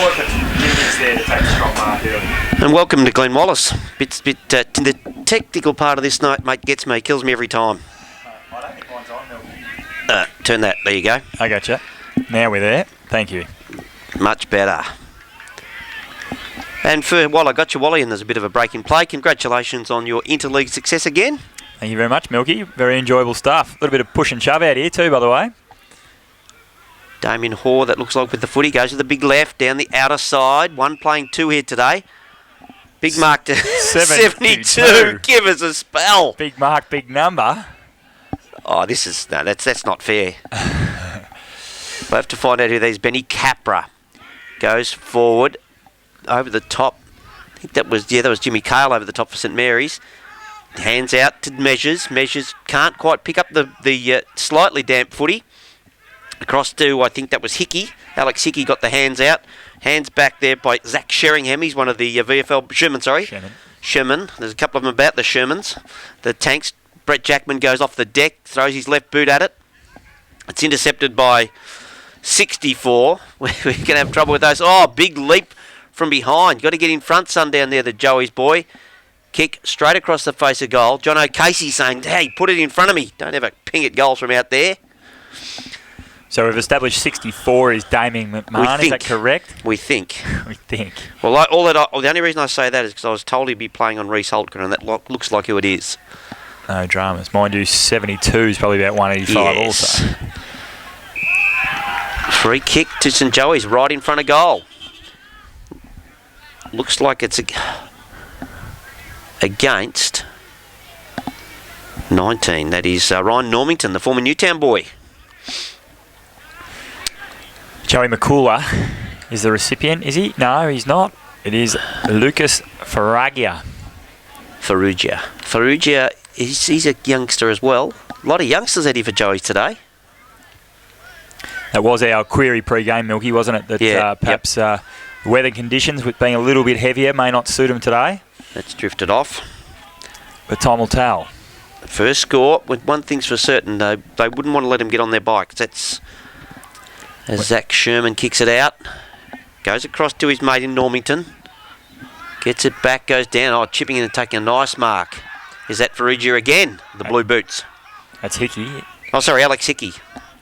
fortunate Jimmy's there to take a strong mark early. And welcome to Glenn Wallace. The technical part of this night, mate, gets me, kills me every time. I don't think mine's on, Milky. Turn that, there you go. I gotcha. Now we're there. Thank you. Much better. And while I got you, Wally, and there's a bit of a break in play, congratulations on your interleague success again. Thank you very much, Milky. Very enjoyable stuff. A little bit of push and shove out here too, by the way. Damien Hoare, that looks like with the footy, goes to the big left, down the outer side. One playing two here today. Big mark to 72. Give us a spell. Big mark, big number. Oh, that's not fair. We'll have to find out who these. Benny Capra goes forward over the top. I think that was Jimmy Cale over the top for St Mary's. Hands out to Measures. Measures can't quite pick up the slightly damp footy. Across to, I think that was Hickey. Alex Hickey got the hands out. Hands back there by Zach Sheringham. He's one of the VFL... Sherman. There's a couple of them about, the Shermans. The Tanks. Brett Jackman goes off the deck, throws his left boot at it. It's intercepted by 64. We're going to have trouble with those. Oh, big leap from behind. Got to get in front, son, down there, the Joey's boy. Kick straight across the face of goal. John O'Casey saying, hey, put it in front of me. Don't ever ping at goals from out there. So we've established 64 is Damien McMahon. Is that correct? We think. We think. Well, the only reason I say that is because I was told he'd be playing on Reece Holtgren, and that looks like who it is. No dramas. Mind you, 72 is probably about 185 also. Free kick to St Joey's right in front of goal. Looks like it's against 19. That is Ryan Normington, the former Newtown boy. Joey McCooler is the recipient, is he? No, he's not. It is Lucas Farrugia. Farrugia, he's a youngster as well. A lot of youngsters out here for Joey's today. That was our query pre-game, Milky, wasn't it? That perhaps weather conditions, with being a little bit heavier, may not suit him today. That's drifted off. But time will tell. First score, with one thing's for certain, they wouldn't want to let him get on their bikes. That's as Zach Sherman kicks it out. Goes across to his mate in Normington. Gets it back, goes down. Oh, chipping in and taking a nice mark. Is that Farrugia again? The blue boots. That's Hickey. Oh, sorry, Alex Hickey.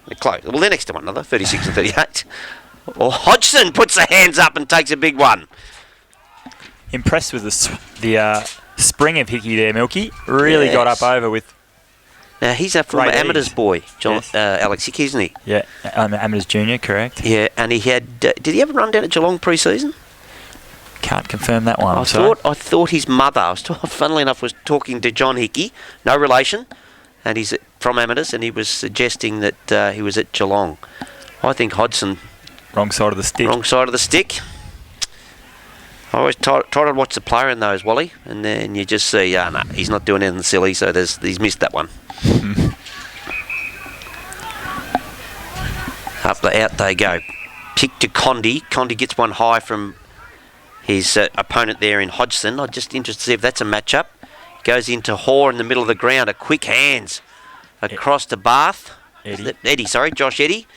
They're close. Well, they're next to one another, 36 and 38. Or Hodgson puts the hands up and takes a big one. Impressed with the spring of Hickey there, Milky. Really got up over with. Now, he's a former Amateurs boy, Alex Hickey, isn't he? Yeah, Amateurs junior, correct. Yeah, and he had... did he ever run down at Geelong pre-season? Can't confirm that one. I thought his mother, funnily enough, was talking to John Hickey, no relation, and he's from Amateurs, and he was suggesting that he was at Geelong. I think Hodgson... Wrong side of the stick. Wrong side of the stick. I always try to watch the player in those, Wally, and then you just see, no, he's not doing anything silly, so he's missed that one. Out they go. Kick to Condi. Condi gets one high from his opponent there in Hodgson. I'm just interested to see if that's a matchup. Goes into Hoare in the middle of the ground. A quick hands across to Bath. Josh Eddy.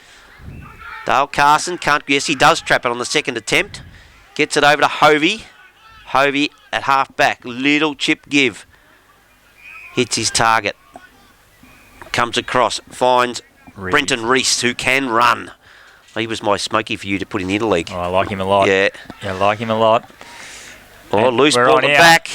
Dale Carson can't. Yes, he does trap it on the second attempt. Gets it over to Hovey. Hovey at half back. Little chip give. Hits his target. Comes across. Finds Brenton Reese, who can run. He was my smoky for you to put in the interleague. Oh, I like him a lot. Yeah. I like him a lot. Oh, loose ball at the back.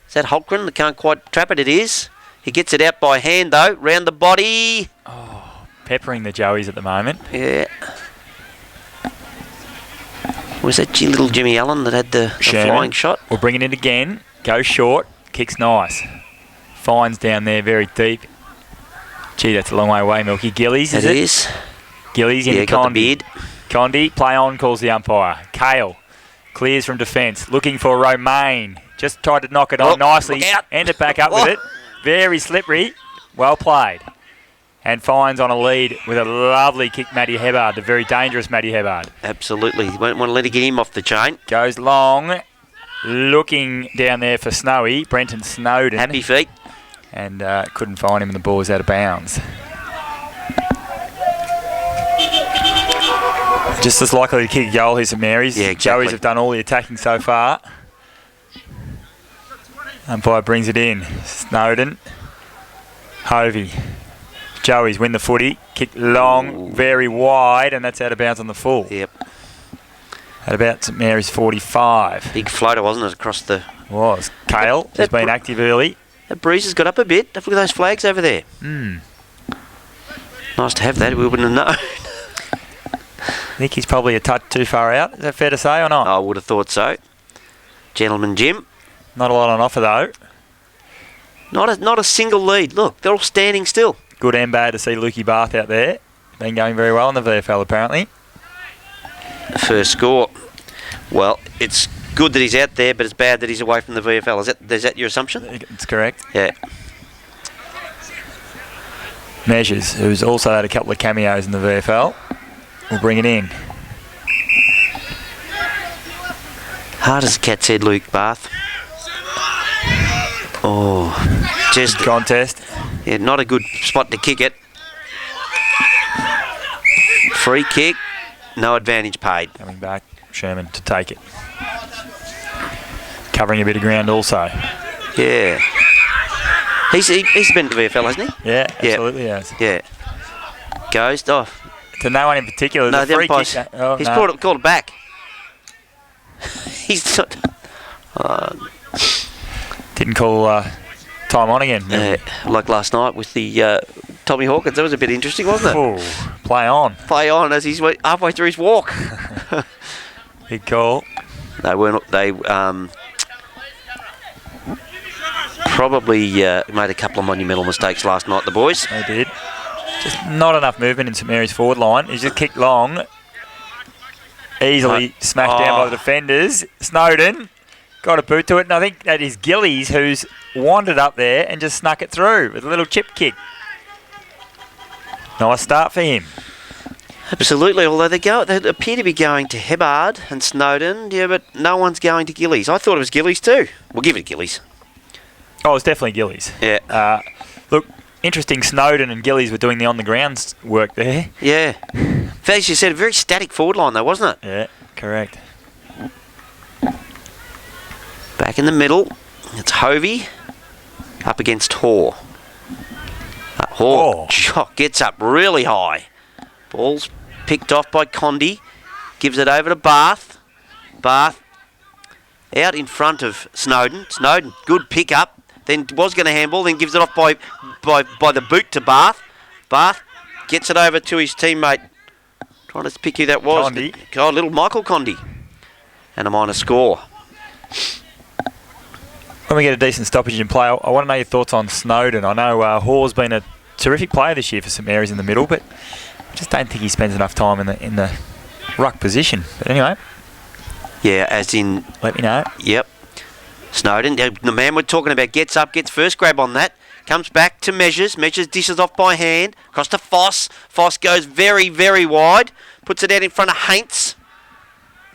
Is that Holtgren that can't quite trap it? It is. He gets it out by hand, though. Round the body. Oh, peppering the Joeys at the moment. Yeah. Was that little Jimmy Allen that had the flying shot? We'll bring it in again. Goes short. Kicks nice. Finds down there very deep. Gee, that's a long way away, Milky. Gillies, is it? It is. Gillies into Condi. Condi, play on, calls the umpire. Cale clears from defence. Looking for Romaine. Just tried to knock it on nicely. Ended back up with it. Very slippery. Well played. And finds on a lead with a lovely kick, Matty Hebbard, the very dangerous Matty Hebbard. Absolutely. Won't want to let it get him off the chain. Goes long. Looking down there for Snowy. Brenton Snowden. Happy feet. And couldn't find him, and the ball was out of bounds. Just as likely to kick a goal here, St Mary's. Yeah, exactly. Joey's have done all the attacking so far. Umpire brings it in. Snowden. Hovey. Joey's win the footy. Kick long, very wide, and that's out of bounds on the full. Yep. At about St Mary's 45. Big floater, wasn't it, across the... Was. Kale has been active early. That breeze has got up a bit. Look at those flags over there. Nice to have that. We wouldn't have known. I think he's probably a touch too far out. Is that fair to say or not? I would have thought so. Gentleman Jim. Not a lot on offer though. Not a single lead. Look, they're all standing still. Good and bad to see Lukey Bath out there. Been going very well in the VFL apparently. First score. Well, it's good that he's out there, but it's bad that he's away from the VFL. Is that your assumption? It's correct. Yeah. Measures, who's also had a couple of cameos in the VFL, will bring it in. Hard as a cat's head, Luke Bath. Oh, just contest. Yeah, not a good spot to kick it. Free kick, no advantage paid. Coming back, Sherman to take it. Covering a bit of ground also. Yeah. He's been to the VFL, hasn't he? Yeah, absolutely has. Yeah. Goes off. To no one in particular. No, the umpire's... he's called it back. He's not... Didn't call time on again. Like last night with the Tommy Hawkins. That was a bit interesting, wasn't it? Ooh, play on. Play on as he's halfway through his walk. Big call. They weren't... They... probably made a couple of monumental mistakes last night, the boys. They did. Just not enough movement in St Mary's forward line. He's just kicked long. Easily smashed down by the defenders. Snowden got a boot to it, and I think that is Gillies who's wandered up there and just snuck it through with a little chip kick. Nice start for him. Absolutely, although they appear to be going to Hebbard and Snowden, yeah, but no one's going to Gillies. I thought it was Gillies too. We'll give it Gillies. Oh, it's definitely Gillies. Yeah. Look, interesting, Snowden and Gillies were doing the on-the-ground work there. Yeah. As you said, a very static forward line though, wasn't it? Yeah, correct. Back in the middle, it's Hovey up against Hoare. Hoare gets up really high. Ball's picked off by Condi. Gives it over to Bath. Bath out in front of Snowden. Snowden, good pick up. Then was going to handball, then gives it off by the boot to Bath. Bath gets it over to his teammate. Trying to pick who that was. Condi. Oh, little Michael Condi. And a minor score. When we get a decent stoppage in play, I want to know your thoughts on Snowden. I know Hoare's been a terrific player this year for St Mary's in the middle, but I just don't think he spends enough time in the ruck position. But anyway. Yeah, as in... Let me know. Yep. Snowden, the man we're talking about, gets up, gets first grab on that. Comes back to Measures. Measures dishes off by hand. Across to Foss. Foss goes very, very wide. Puts it out in front of Haints.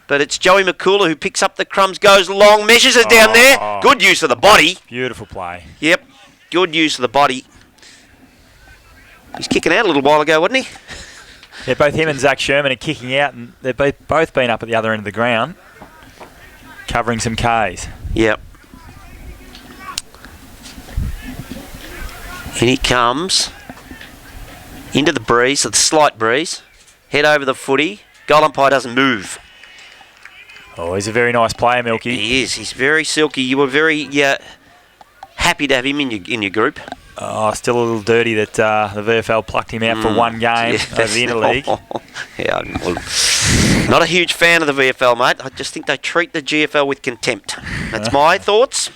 But it's Joey McCullough who picks up the crumbs, goes long. Measures is down there. Good use of the body. Beautiful play. Yep. Good use of the body. He's kicking out a little while ago, wasn't he? Yeah, both him and Zach Sherman are kicking out, and they've both been up at the other end of the ground, covering some Ks. Yep. And he comes into the breeze, the slight breeze, head over the footy. Goal umpire doesn't move. Oh, he's a very nice player, Milky. He is. He's very silky. You were very happy to have him in your group. Oh, still a little dirty that the VFL plucked him out for one game over the Interleague. Yeah, well, not a huge fan of the VFL, mate. I just think they treat the GFL with contempt. That's my thoughts.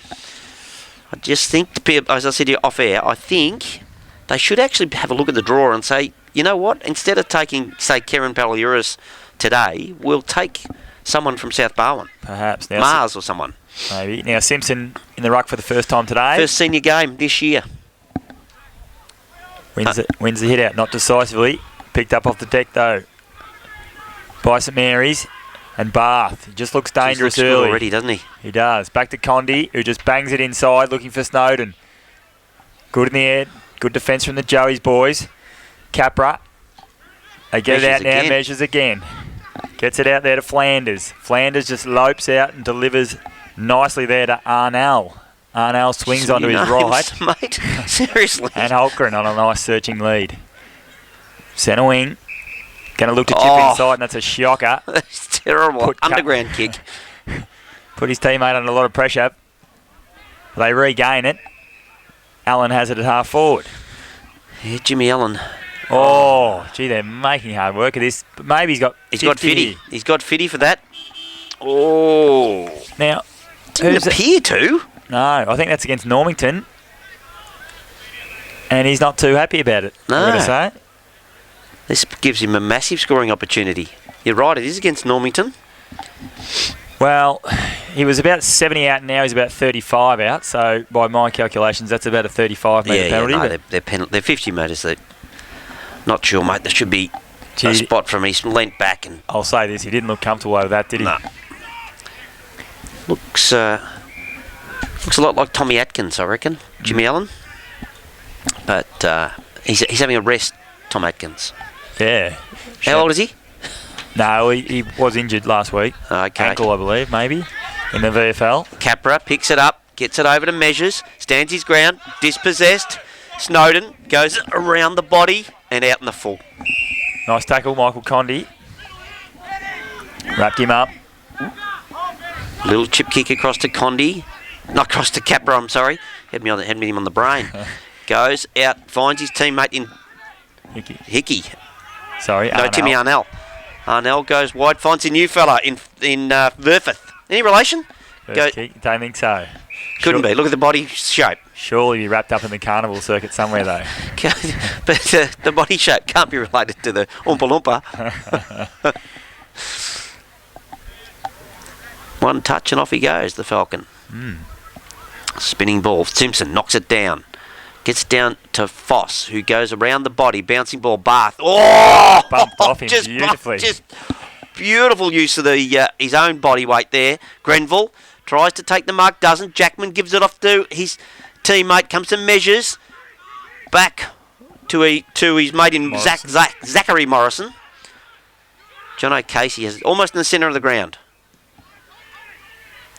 I just think, as I said to you off air, I think they should actually have a look at the draw and say, you know what, instead of taking, say, Kieran Paliuris today, we'll take someone from South Barwon. Perhaps. Now, Mars or someone. Maybe. Now, Simpson in the ruck for the first time today. First senior game this year. Wins the hit out, not decisively. Picked up off the deck, though, by St Mary's. And Bath, he just looks dangerous early. Already, doesn't he? He does. Back to Condi, who just bangs it inside, looking for Snowden. Good in the air. Good defence from the Joey's boys. Capra. They get it out now. Measures again. Gets it out there to Flanders. Flanders just lopes out and delivers nicely there to Arnell. Arnell swings onto his right. Mate. Seriously. And Holgren on a nice searching lead. Centre wing. Going to look to chip inside, and that's a shocker. That's terrible. Underground kick. Put his teammate under a lot of pressure. They regain it. Allen has it at half forward. Yeah, Jimmy Allen. Oh, gee, they're making hard work of this. But maybe he's got Fitty. He's got Fitty for that. Oh. Now, didn't appear to. No, I think that's against Normington. And he's not too happy about it, no. I'm going to say. This gives him a massive scoring opportunity. You're right, it is against Normington. Well, he was about 70 out, and now he's about 35 out. So, by my calculations, that's about a 35-metre penalty. Yeah, no, they're 50 metres. Not sure, mate. There should be a spot from him. He's leant back. And I'll say this, he didn't look comfortable over that, did he? No. Looks a lot like Tommy Atkins, I reckon, Jimmy Allen. But he's having a rest, Tom Atkins. Yeah. How old is he? No, he was injured last week. Okay. Ankle, I believe, maybe, in the VFL. Capra picks it up, gets it over to Measures, stands his ground, dispossessed. Snowden goes around the body and out in the full. Nice tackle, Michael Condy. Wrapped him up. Little chip kick across to Condy. Not across to Capra, I'm sorry. Had me him on the brain. Goes out, finds his teammate in Hickey. Sorry, no, Timmy Arnell. Arnell goes wide, finds a new fella in Verfith. Any relation? Don't think so. Couldn't be. Look at the body shape. Surely be wrapped up in the carnival circuit somewhere, though. But the body shape can't be related to the Oompa Loompa. One touch and off he goes, the Falcon. Spinning ball. Simpson knocks it down. Gets down to Foss, who goes around the body. Bouncing ball. Barth. Oh! Bumped off him beautifully. Just beautiful use of the his own body weight there. Grenville tries to take the mark, doesn't. Jackman gives it off to his teammate. Comes to Measures. Back to his mate in Zachary Morrison. John O'Casey has it almost in the centre of the ground.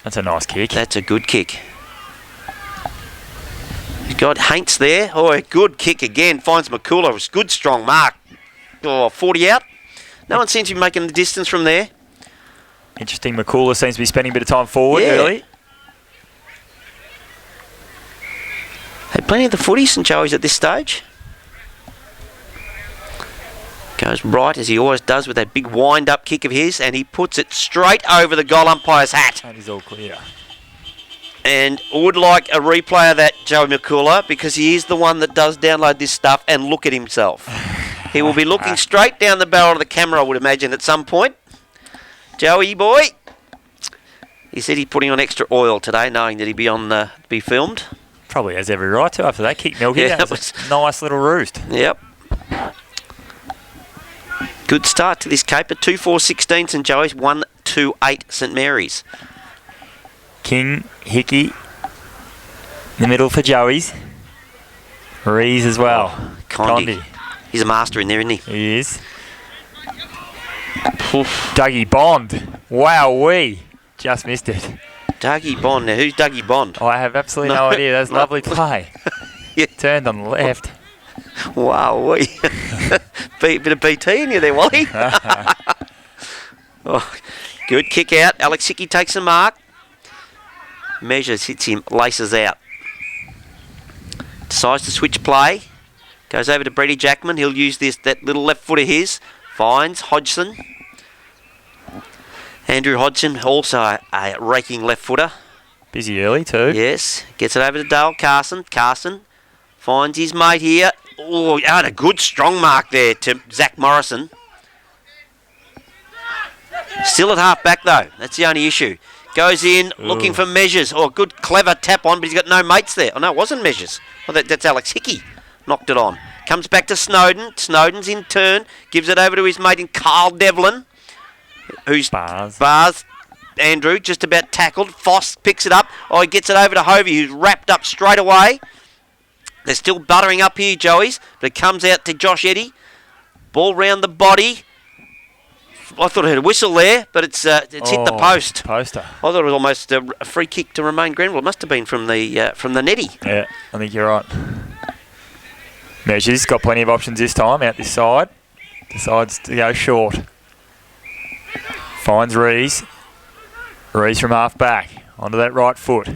That's a nice kick. That's a good kick. He's got Haints there. Oh, a good kick again. Finds McCullough. It was good, strong mark. Oh, 40 out. No one seems to be making the distance from there. Interesting. McCullough seems to be spending a bit of time forward early. Had plenty of the footy, St Joey's at this stage. Goes right, as he always does, with that big wind-up kick of his, and he puts it straight over the goal umpire's hat. That is all clear. And would like a replay of that, Joey McCullough, because he is the one that does download this stuff and look at himself. He will be looking straight down the barrel of the camera, I would imagine, at some point. Joey boy. He said he's putting on extra oil today, knowing that he'd be filmed. Probably has every right to after that kick, Milky. Yeah, that was a nice little roost. Yep. Good start to this caper. 2-4-16 St Joey's, 1-2-8 St Mary's. King, Hickey, in the middle for Joey's. Rees as well. Condy. He's a master in there, isn't he? He is. Dougie Bond. Wowee. Just missed it. Dougie Bond. Now, who's Dougie Bond? I have absolutely no idea. That's lovely play. Yeah. Turned on the left. Wowee. Bit of BT in you there, Wally. Good kick out. Alex Hickey takes the mark. Measures, hits him, laces out. Decides to switch play. Goes over to Brady Jackman. He'll use that little left foot of his. Finds Hodgson. Andrew Hodgson, also a raking left footer. Busy early too. Yes. Gets it over to Dale Carson. Carson finds his mate here. Oh, had a good strong mark there to Zach Morrison. Still at half back though. That's the only issue. Goes in, looking for Measures. Oh, good, clever tap on, but he's got no mates there. Oh, no, it wasn't Measures. Oh, that's Alex Hickey. Knocked it on. Comes back to Snowden. Snowden's in turn. Gives it over to his mate in Carl Devlin. Who's Bars. Andrew, just about tackled. Foss picks it up. Oh, he gets it over to Hovey, who's wrapped up straight away. They're still buttering up here, Joey's, but it comes out to Josh Eddy. Ball round the body. I thought I heard a whistle there, but it's hit the post. Poster. I thought it was almost a free kick to Romain Grenville. It must have been from the netty. Yeah, I think you're right. Measures got plenty of options this time out this side. Decides to go short. Finds Rees. Rees from half back onto that right foot.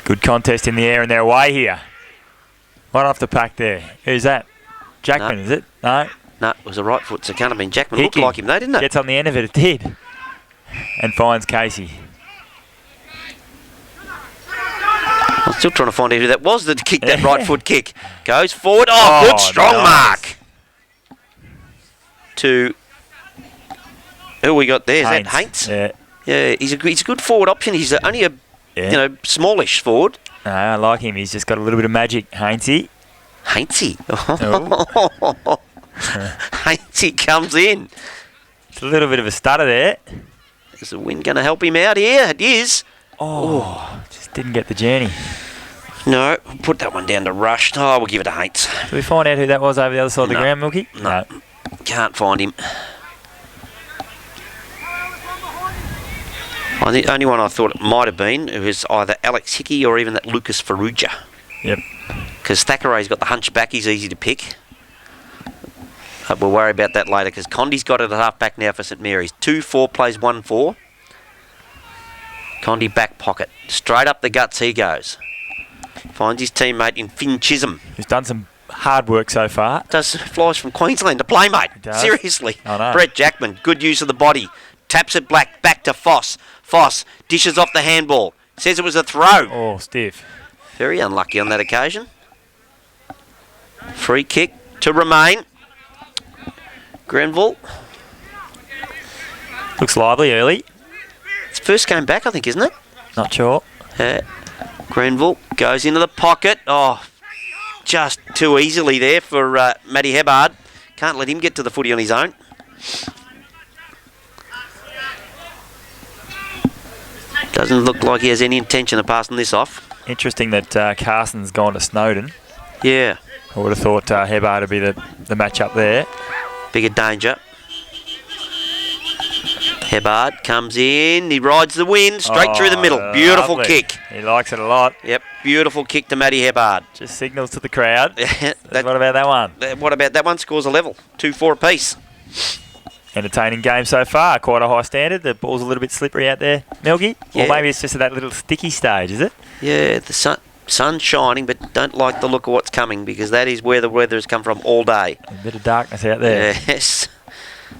Good contest in the air and they're away here. Right off the pack there. Who's that? Jackman, is it? No. No, it was a right foot, so it can't have been Jackman. Looked like him though, didn't it? Gets on the end of it did. And finds Casey. I'm still trying to find out who that was that kicked that right foot kick. Goes forward. Oh, good strong mark. To who we got there? Is that Haints? Yeah, he's a good forward option. He's only a smallish forward. No, I like him. He's just got a little bit of magic. Hainsey. Hainsey comes in. It's a little bit of a stutter there. Is the wind going to help him out here? It is. Just didn't get the journey. No, put that one down to Rush. Oh, we'll give it to Haints. Did we find out who that was over the other side of the ground, Milky? No. Can't find him. The only one I thought it might have been was either Alex Hickey or even that Lucas Farrugia. Yep. Because Thackeray's got the hunchback, he's easy to pick. But we'll worry about that later because Condi's got it at half back now for St Mary's. 2-4 plays 1-4. Condi back pocket. Straight up the guts he goes. Finds his teammate in Finn Chisholm. Who's done some hard work so far. Flies from Queensland to playmate. Seriously. I know. Brett Jackman, good use of the body. Taps it back to Foss. Foss dishes off the handball. Says it was a throw. Oh, stiff. Very unlucky on that occasion. Free kick to Romain. Grenville. Looks lively early. It's first game back, I think, isn't it? Not sure. Grenville goes into the pocket. Oh, just too easily there for Matty Hebbard. Can't let him get to the footy on his own. Doesn't look like he has any intention of passing this off. Interesting that Carson's gone to Snowden. Yeah. I would have thought Hebbard would be the match up there. Bigger danger. Hebbard comes in. He rides the wind straight through the middle. Beautiful kick. He likes it a lot. Yep. Beautiful kick to Matty Hebbard. Just signals to the crowd. What about that one? What about that one? Scores a level. 2-4 apiece. Entertaining game so far. Quite a high standard. The ball's a little bit slippery out there, Milky. Yeah. Or maybe it's just at that little sticky stage, is it? Yeah, the sun's shining, but don't like the look of what's coming because that is where the weather has come from all day. A bit of darkness out there. Yes.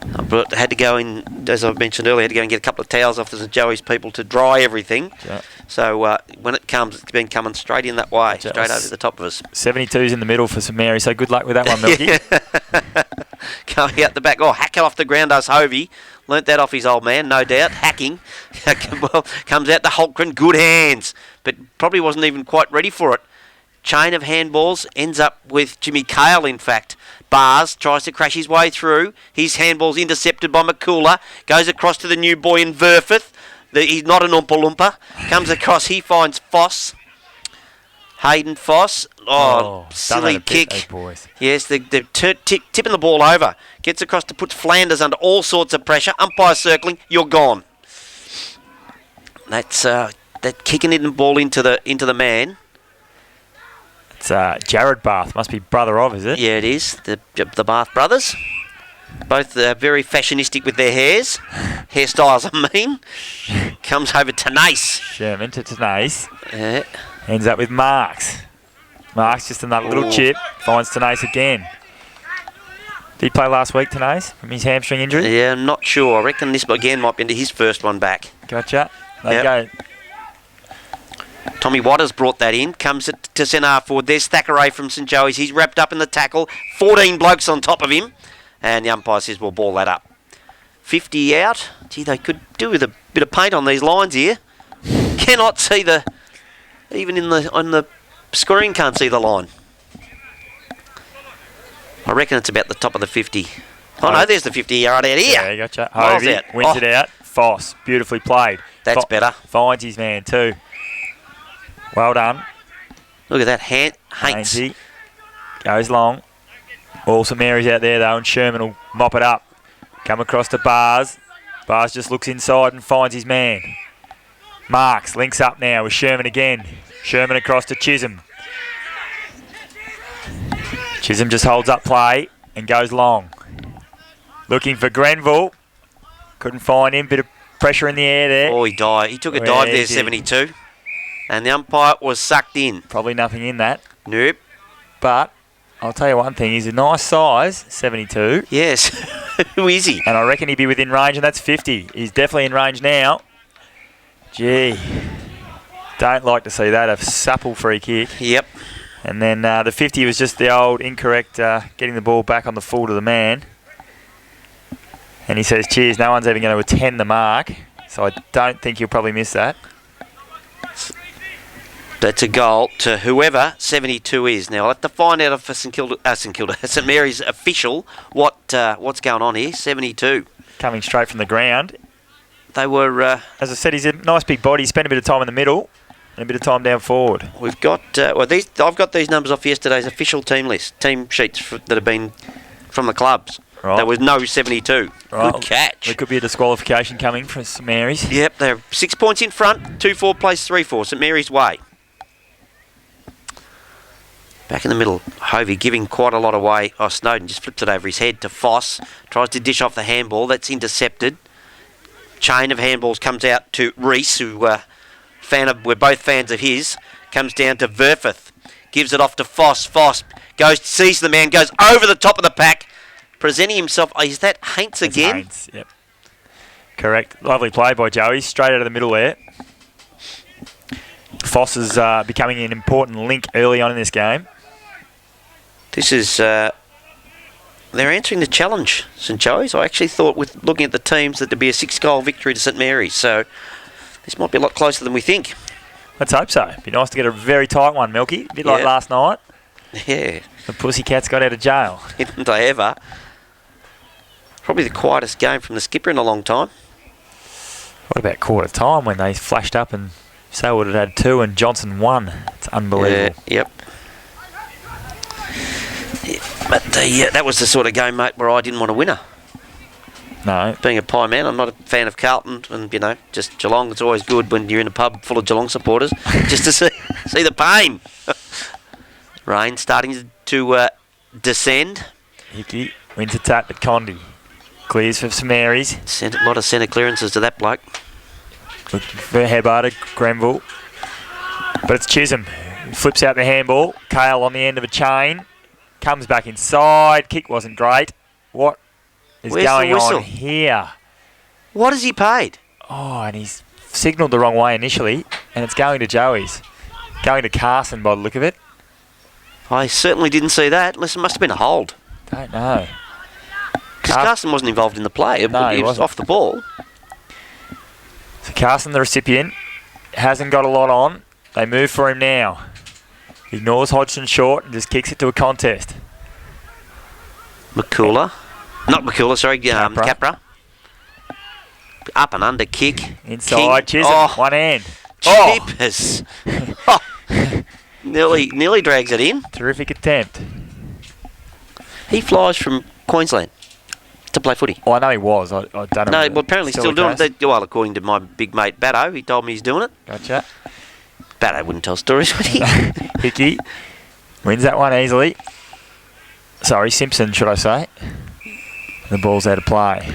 I had to go in, as I mentioned earlier, had to go and get a couple of towels off the St Joey's people to dry everything. Yeah. So when it comes, it's been coming straight in that way, straight over the top of us. 72's in the middle for St Mary, so good luck with that one, Milky. Coming out the back. Oh, hack it off the ground, does Hovey. Learnt that off his old man, no doubt. Hacking. Well, comes out to Holmgren, good hands, but probably wasn't even quite ready for it. Chain of handballs ends up with Jimmy Cale, in fact. Bars tries to crash his way through. His handball's intercepted by McCooler. Goes across to the new boy in Verfith. He's not an Oompa Loompa. Comes across, he finds Foss. Hayden Foss. Oh, silly kick. Those boys. Yes, they're tipping the ball over. Gets across to put Flanders under all sorts of pressure. Umpire circling. You're gone. That's that kicking in the ball into the man. It's Jared Bath. Must be brother of, is it? Yeah, it is. The Bath brothers. Both very fashionistic with their hairstyles, I mean. Comes over to Nace. Sherman to Tenace. Yeah. Ends up with Marks. Marks just another little chip. Finds Tenace again. Did he play last week, Tenace, from his hamstring injury? Yeah, I'm not sure. I reckon this again might be his first one back. Gotcha. There you go. Tommy Waters brought that in. Comes to centre forward. There's Thackeray from St Joey's. He's wrapped up in the tackle. 14 blokes on top of him. And the umpire says we'll ball that up. 50 out. Gee, they could do with a bit of paint on these lines here. Cannot see even on the screen can't see the line. I reckon it's about the top of the 50. Oh no, there's the 50-yard out here. Yeah, gotcha. Hovey wins it out. Foss, beautifully played. That's better. Finds his man too. Well done. Look at that. Hainsey goes long. All St Mary's out there though, and Sherman will mop it up. Come across to Bars. Bars just looks inside and finds his man. Marks links up now with Sherman again. Sherman across to Chisholm. Chisholm just holds up play and goes long. Looking for Grenville. Couldn't find him. Bit of pressure in the air there. Oh, he died. He took a dive there, 72. And the umpire was sucked in. Probably nothing in that. Nope. But I'll tell you one thing. He's a nice size, 72. Yes. Who is he? And I reckon he'd be within range, and that's 50. He's definitely in range now. Gee. Don't like to see that. A supple free kick. Yep. And then the 50 was just the old incorrect getting the ball back on the full to the man. And he says, cheers, no one's even going to attend the mark. So I don't think you'll probably miss that. That's a goal to whoever 72 is. Now, I'll have to find out if St Mary's official what's going on here. 72. Coming straight from the ground. They were... as I said, he's a nice big body. He spent a bit of time in the middle and a bit of time down forward. We've got... I've got these numbers off yesterday's official team list. Team sheets that have been from the clubs. Right. There was no 72. Right. Good catch. There could be a disqualification coming for St Mary's. Yep, they're 6 points in front. 2-4 plays 3-4. St Mary's way. Back in the middle, Hovey giving quite a lot away. Oh, Snowden just flips it over his head to Foss. Tries to dish off the handball. That's intercepted. Chain of handballs comes out to Reese, who we're both fans of his. Comes down to Verfeth. Gives it off to Foss. Foss sees the man, goes over the top of the pack. Presenting himself. Oh, is that Haints again? Haints, yep. Correct. Lovely play by Joey. Straight out of the middle there. Foss is becoming an important link early on in this game. This is... they're answering the challenge, St Joey's. I actually thought, with looking at the teams, that there'd be a 6-goal victory to St Mary's. So this might be a lot closer than we think. Let's hope so. Be nice to get a very tight one, Milky. A bit like last night. Yeah. The Pussycats got out of jail. Didn't they ever? Probably the quietest game from the skipper in a long time. What about quarter time when they flashed up and Selwood had 2 and Johnson 1? It's unbelievable. Yep. But that was the sort of game, mate, where I didn't want a winner. No. Being a Pie man, I'm not a fan of Carlton, and just Geelong. It's always good when you're in a pub full of Geelong supporters, just to see the pain. Rain starting to descend. Hickey wins a tap at Condi. Clears for St Mary's. Sent a lot of centre clearances to that bloke. Very Hebbard, Grenville. But it's Chisholm. He flips out the handball. Kale on the end of a chain. Comes back inside. Kick wasn't great. What is going on here? What has he paid? Oh, and he's signalled the wrong way initially, and it's going to Joey's. Going to Carson by the look of it. I certainly didn't see that. Unless it must have been a hold. Don't know. Because Carson wasn't involved in the play. No, he was off the ball. So Carson, the recipient, hasn't got a lot on. They move for him now. Ignores Hodgson short and just kicks it to a contest. McCullough. Not McCullough, sorry. Capra. Up and under kick. Inside. Chisholm. Oh. One hand. Cheapers. Oh. Nearly drags it in. Terrific attempt. He flies from Queensland to play footy. Oh, I know he was. I don't know. No, well, apparently still doing it. Well, according to my big mate Batto, he told me he's doing it. Gotcha. Batto wouldn't tell stories, would he? Hickey wins that one easily. Sorry, Simpson, should I say. The ball's out of play.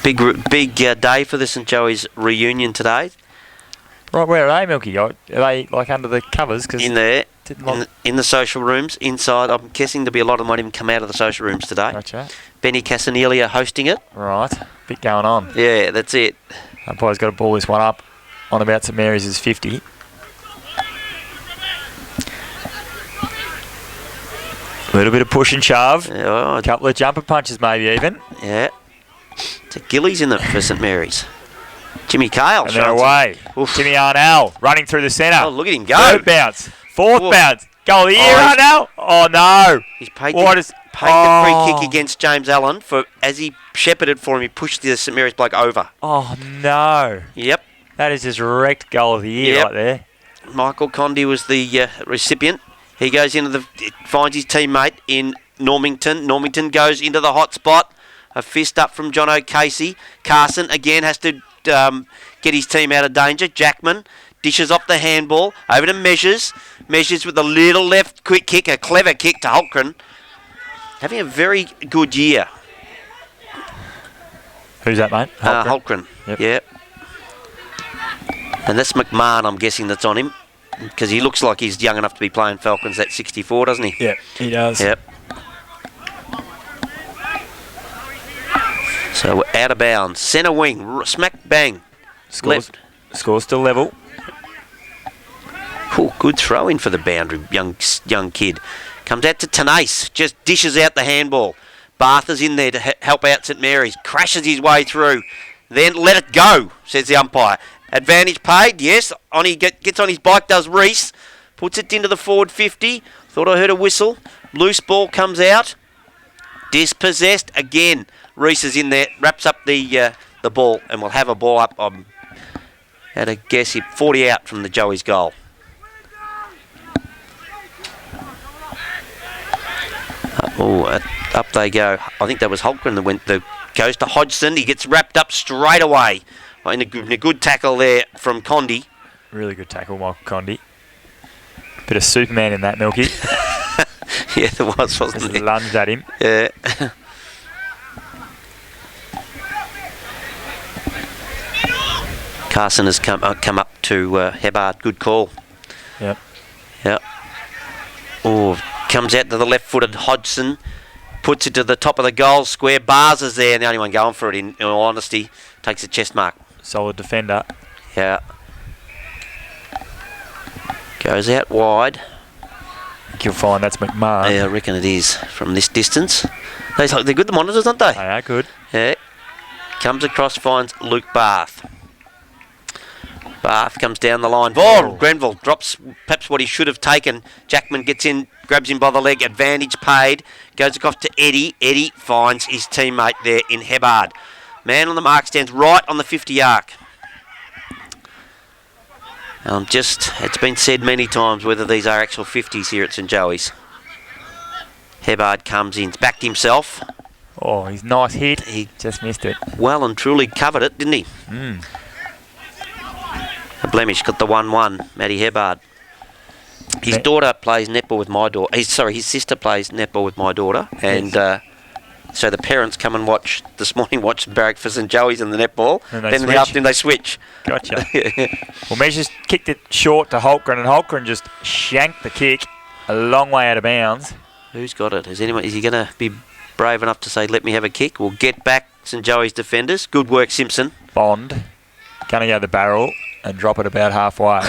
Big day for the St Joey's reunion today. Right, where are they, Milky? Are they like under the covers? Cause in there, in the social rooms, inside. I'm guessing there'll be a lot of them might even come out of the social rooms today. Gotcha. Benny Casanelia hosting it. Right, bit going on. Yeah, that's it. Umpire's got to ball this one up on about St Mary's' 50. A little bit of push and shove. A couple of jumper punches maybe even. Yeah. It's a Gillies in it for St Mary's. Jimmy Kale. And they're away. Jimmy Arnell running through the centre. Oh, look at him go. Third bounce. Fourth bounce. Goal of the year, Arnell. Oh, no. He's paid the free kick against James Allen. As he shepherded for him, he pushed the St Mary's bloke over. Oh, no. Yep. That is just wrecked goal of the year right there. Michael Condi was the recipient. He goes into finds his teammate in Normington. Normington goes into the hot spot. A fist up from John O'Casey. Carson again has to get his team out of danger. Jackman dishes off the handball. Over to Measures. Measures with a little left quick kick. A clever kick to Holgren. Having a very good year. Who's that, mate? Holgren. Yep. Yeah. And that's McMahon, I'm guessing, that's on him. Because he looks like he's young enough to be playing Falcons at 64, doesn't he? Yep, he does. Yep. So we're out of bounds. Centre wing, smack bang. Score's still level. Ooh, good throw in for the boundary, young kid. Comes out to Tenace, just dishes out the handball. Bath is in there to help out St Mary's. Crashes his way through. Then let it go, says the umpire. Advantage paid, yes. Gets on his bike, does Reese. Puts it into the forward 50. Thought I heard a whistle. Loose ball comes out. Dispossessed again. Reese is in there, wraps up the ball, and we'll have a ball up. I'm at a guess, 40 out from the Joey's goal. Up they go. I think that was Holgren that goes to Hodgson. He gets wrapped up straight away. In a good tackle there from Condi. Really good tackle, Michael Condi. Bit of Superman in that, Milky. Yeah, there was, wasn't there? Lunged at him. Yeah. Carson has come up to Hebbard. Good call. Yep. Yep. Oh, comes out to the left-footed Hodgson. Puts it to the top of the goal square. Bars is there, and the only one going for it, in all honesty. Takes a chest mark. Solid defender. Yeah. Goes out wide. I think you'll find that's McMahon. Yeah, I reckon it is from this distance. They're good, the monitors, aren't they? They are good. Yeah. Comes across, finds Luke Bath. Bath comes down the line. Oh, Grenville drops perhaps what he should have taken. Jackman gets in, grabs him by the leg. Advantage paid. Goes across to Eddie. Eddie finds his teammate there in Hebbard. Man on the mark, stands right on the 50 arc. It's been said many times whether these are actual 50s here at St Joey's. Hebbard comes in, backed himself. Oh, his nice hit. He just missed it. Well and truly covered it, didn't he? Mm. A blemish, got the 1-1, Matty Hebbard. His daughter plays netball with my daughter. His sister plays netball with my daughter. And so the parents come and watch Barrack for St Joey's and the netball. And then in the afternoon they switch. Gotcha. Well, Measures kicked it short to Holgren, and Holgren just shanked the kick a long way out of bounds. Who's got it? Is he going to be brave enough to say, let me have a kick? We'll get back St Joey's defenders. Good work, Simpson. Bond. Going to go to the barrel and drop it about halfway.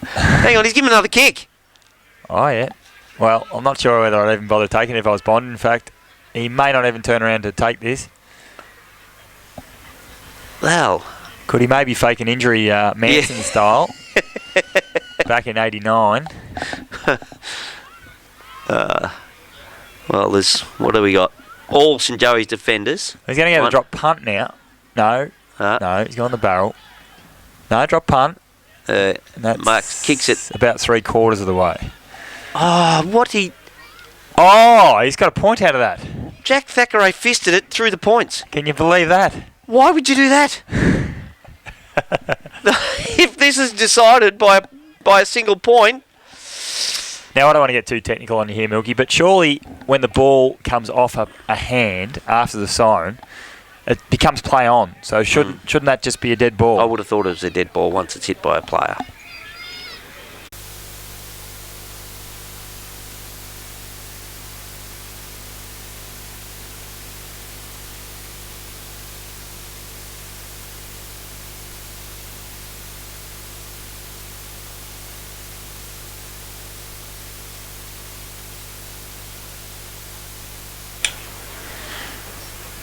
Hang on, he's giving another kick. Oh, yeah. Well, I'm not sure whether I'd even bother taking it if I was Bond. In fact, he may not even turn around to take this. Well, could he maybe fake an injury Manson style back in 89? Well, what do we got? All St Joey's defenders. He's going to go to drop punt now. No, he's going the barrel. No, drop punt. And Marks kicks it about 3/4 of the way. Oh, he's got a point out of that. Jack Thackeray fisted it through the points. Can you believe that? Why would you do that? If this is decided by a single point. Now, I don't want to get too technical on you here, Milky, but surely when the ball comes off a hand after the siren, it becomes play on. So shouldn't that just be a dead ball? I would have thought it was a dead ball once it's hit by a player.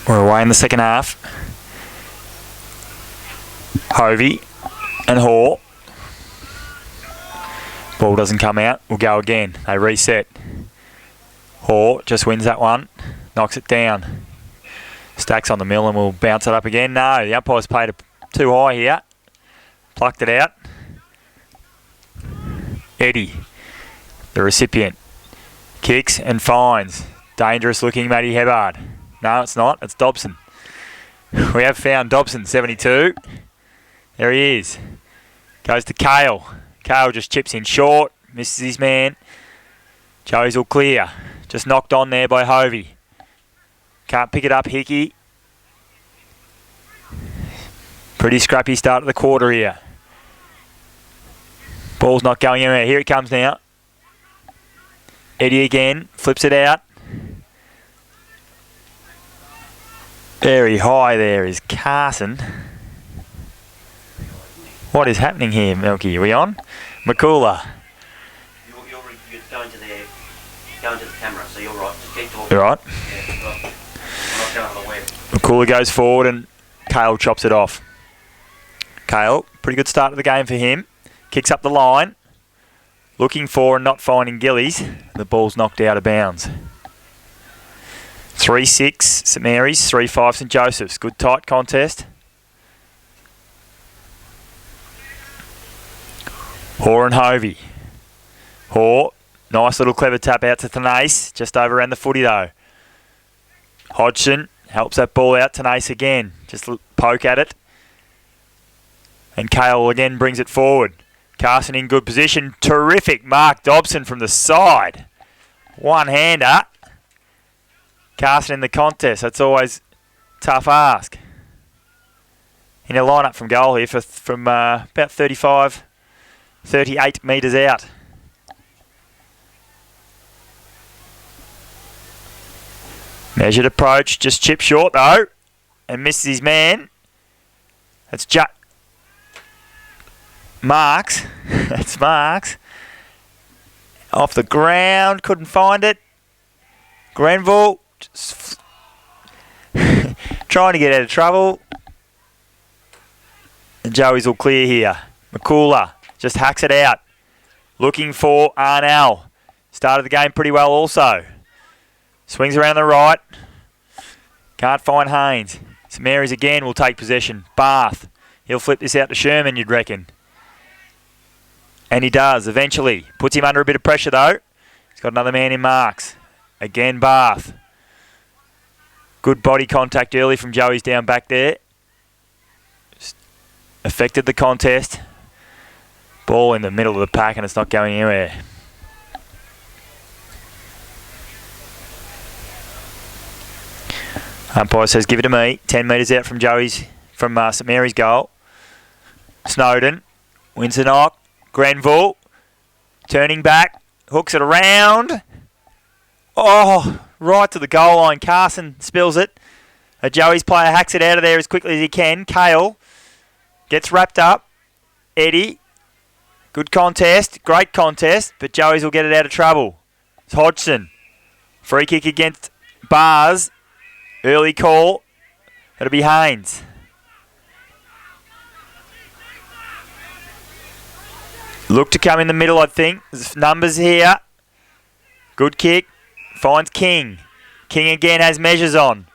We're away in the second half. Hovey and Hall. Ball doesn't come out. We'll go again. They reset. Hall just wins that one. Knocks it down. Stacks on the mill and we'll bounce it up again. No, the umpire's paid it too high here. Plucked it out. Eddie, the recipient. Kicks and finds. Dangerous looking Matty Hebbard. No, it's not. It's Dobson. We have found Dobson, 72. There he is. Goes to Kale. Kale just chips in short. Misses his man. Joey's all clear. Just knocked on there by Hovey. Can't pick it up, Hickey. Pretty scrappy start of the quarter here. Ball's not going anywhere. Here it comes now. Eddie again. Flips it out. Very high there is Carson. What is happening here, Milky? Are we on? McCooler. You're going to the camera, so you're right. Just keep talking. You're right. Yeah, I'm not going on the web. McCooler goes forward and Kale chops it off. Kale, pretty good start of the game for him. Kicks up the line. Looking for and not finding Gillies. The ball's knocked out of bounds. 3-6 St Mary's, 3-5 St Joseph's. Good tight contest. Hoare and Hovey. Hoare, nice little clever tap out to Thanace. Just overran the footy though. Hodgson helps that ball out. Thanace again. Just poke at it. And Kale again brings it forward. Carson in good position. Terrific Mark Dobson from the side. One-hander. Carson in the contest. That's always tough ask. In a line-up from goal here from about 38 metres out. Measured approach. Just chipped short though. And misses his man. That's Marks. That's Marks. Off the ground. Couldn't find it. Grenville. Just trying to get out of trouble. And Joey's all clear here. McCooler just hacks it out. Looking for Arnell. Started the game pretty well also. Swings around the right. Can't find Haynes. St Mary's again will take possession. Bath. He'll flip this out to Sherman, you'd reckon. And he does, eventually. Puts him under a bit of pressure, though. He's got another man in Marks. Again, Bath. Good body contact early from Joey's down back there. Just affected the contest. Ball in the middle of the pack, and it's not going anywhere. Umpire says, give it to me. 10 metres out from from St Mary's goal. Snowden wins the knock. Grenville turning back, hooks it around. Oh, right to the goal line. Carson spills it. A Joey's player hacks it out of there as quickly as he can. Kale gets wrapped up. Eddie, good contest, great contest, but Joey's will get it out of trouble. It's Hodgson. Free kick against Bars. Early call. It'll be Haynes. Look to come in the middle, I think. There's numbers here. Good kick. Finds King. King again has measures on.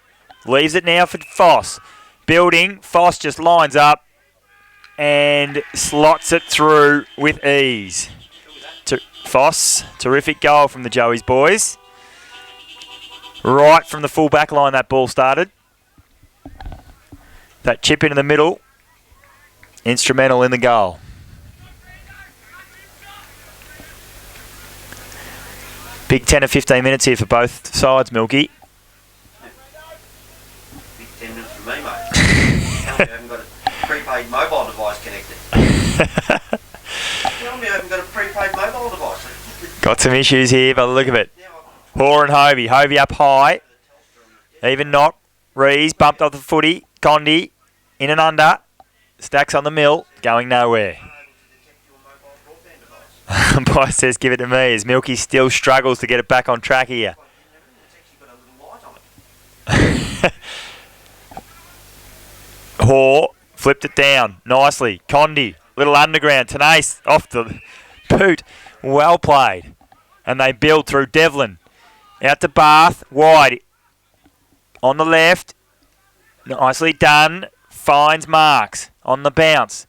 Leaves it now for Foss. Building. Foss just lines up and slots it through with ease. Foss. Terrific goal from the Joey's boys. Right from the full back line that ball started. That chip into the middle. Instrumental in the goal. Big 10 or 15 minutes here for both sides, Milky. Big 10 minutes for me, mate. Tell me I haven't got a prepaid mobile device connected. Tell me I haven't got a prepaid mobile device. Got some issues here by the look of it. Hoare and Hovey. Hovey up high. Even knock. Rees bumped off the footy. Condi in and under. Stacks on the mill. Going nowhere. Umpire says give it to me as Milky still struggles to get it back on track here. Hoare flipped it down nicely. Condi, little underground. Tenace off the boot. Well played. And they build through Devlin. Out to Bath. Wide. On the left. Nicely done. Finds Marks on the bounce.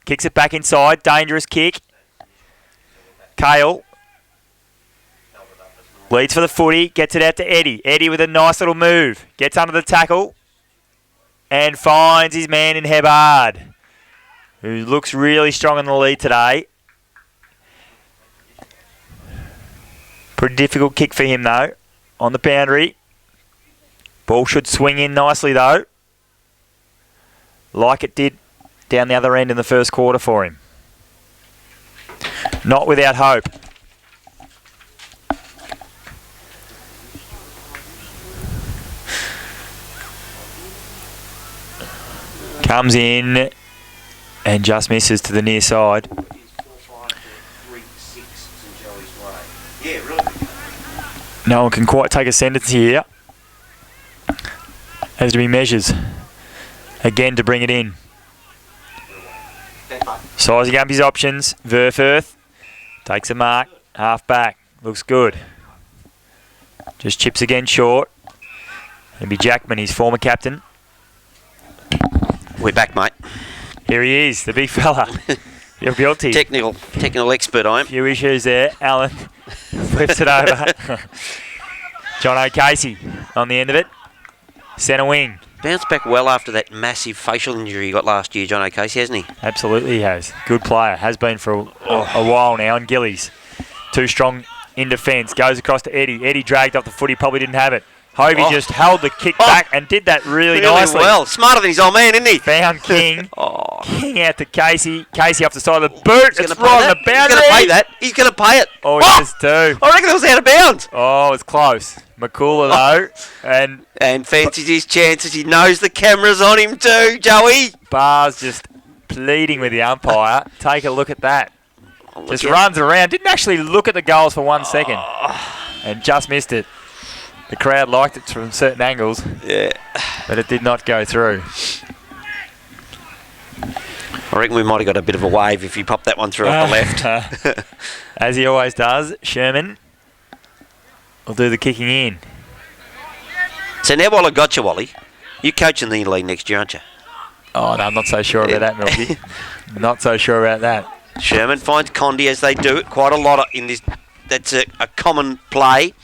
Kicks it back inside. Dangerous kick. Kale. Leads for the footy. Gets it out to Eddie. Eddie with a nice little move. Gets under the tackle. And finds his man in Hebard, who looks really strong in the lead today. Pretty difficult kick for him, though, on the boundary. Ball should swing in nicely, though, like it did down the other end in the first quarter for him. Not without hope. Comes in and just misses to the near side. No one can quite take a sentence here. Has to be measures. Again to bring it in. Sizing up his options. Verfirth takes a mark. Half back. Looks good. Just chips again short. It'll be Jackman, his former captain. We're back, mate. Here he is, the big fella. You're guilty. Technical expert, I am. Few issues there. Alan flips it over. John O'Casey on the end of it. Centre wing. Bounced back well after that massive facial injury he got last year, John O'Casey, hasn't he? Absolutely he has. Good player. Has been for a while now. And Gillies, too strong in defence. Goes across to Eddie. Eddie dragged off the foot. He probably didn't have it. Hovey just held the kick back and did that really nicely. Well, smarter than his old man, isn't he? Found King. King out to Casey. Casey off the side of the boot. It's right on the boundary. He's going to pay that. He's going to pay it. Oh, he does too. I reckon it was out of bounds. Oh, it's close. McCullough, though. And fancies his chances. He knows the camera's on him too, Joey. Bar's just pleading with the umpire. Take a look at that. Just runs around. Didn't actually look at the goals for 1 second. And just missed it. The crowd liked it from certain angles. Yeah. But it did not go through. I reckon we might have got a bit of a wave if you popped that one through off the left. As he always does, Sherman will do the kicking in. So now while I got you, Wally, you're coaching the league next year, aren't you? Oh, no, I'm not so sure about that, Milky. Not so sure about that. Sherman finds Condi, as they do it quite a lot in this. That's a common play.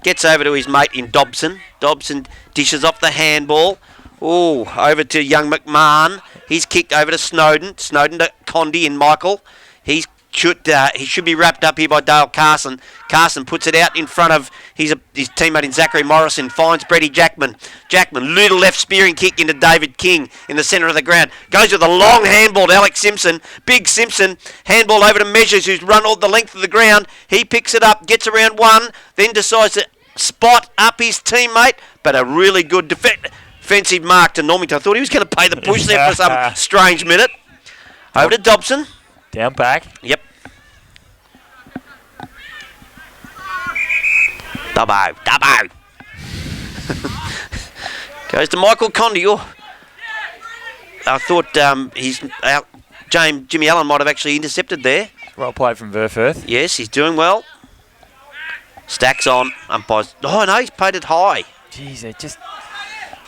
Gets over to his mate in Dobson. Dobson dishes off the handball. Oh, over to young McMahon. He's kicked over to Snowden. Snowden to Condi and Michael. He should be wrapped up here by Dale Carson. Carson puts it out in front of his teammate in Zachary Morrison. Finds Brady Jackman. Jackman, little left spearing kick into David King in the centre of the ground. Goes with a long handball to Alex Simpson. Big Simpson. Handball over to Measures, who's run all the length of the ground. He picks it up, gets around one, then decides to spot up his teammate. But a really good defensive mark to Normington. I thought he was going to pay the push there for some strange minute. Over to Dobson. Down back. Yep. Dubbo. Goes to Michael Condi. I thought Jimmy Allen might have actually intercepted there. Well played from Verfirth. Yes, he's doing well. Stacks on. Umpires. Oh, no, he's paid it high. Jeez, they're just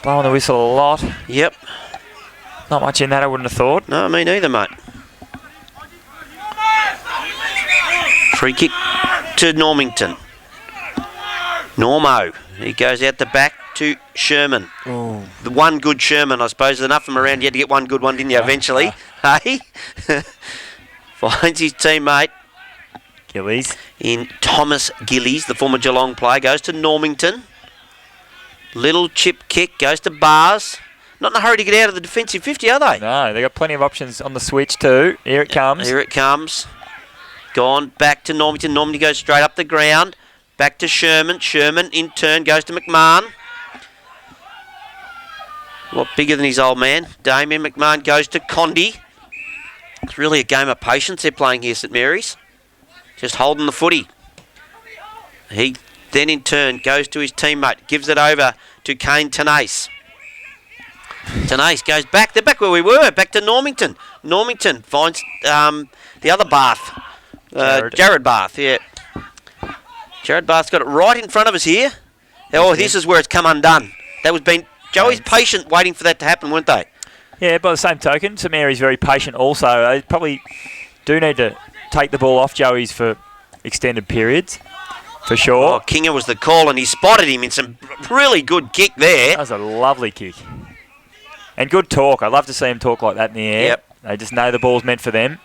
blowing the whistle a lot. Yep. Not much in that, I wouldn't have thought. No, me neither, mate. Free kick to Normington. Normo. He goes out the back to Sherman. Ooh. The one good Sherman, I suppose. There's enough of them around. You had to get one good one, didn't you, eventually? Hey? Finds his teammate. Gillies. In Thomas Gillies, the former Geelong player. Goes to Normington. Little chip kick. Goes to Bars. Not in a hurry to get out of the defensive 50, are they? No, they've got plenty of options on the switch too. Here it comes. Here it comes. Gone back to Normington. Normington goes straight up the ground. Back to Sherman. Sherman in turn goes to McMahon. A lot bigger than his old man. Damien McMahon goes to Condi. It's really a game of patience they're playing here, St Mary's. Just holding the footy. He then in turn goes to his teammate. Gives it over to Kane Tenace. Tenace goes back. They're back where we were. Back to Normington. Normington finds the other Bath. Jared Bath, yeah. Jared Bath's got it right in front of us here. Oh, this is where it's come undone. That was been Joey's patient waiting for that to happen, weren't they? Yeah, by the same token, St Mary's very patient also. They probably do need to take the ball off Joey's for extended periods. For sure. Oh, Kinger was the call, and he spotted him in some really good kick there. That was a lovely kick. And good talk. I love to see him talk like that in the air. Yep. They just know the ball's meant for them.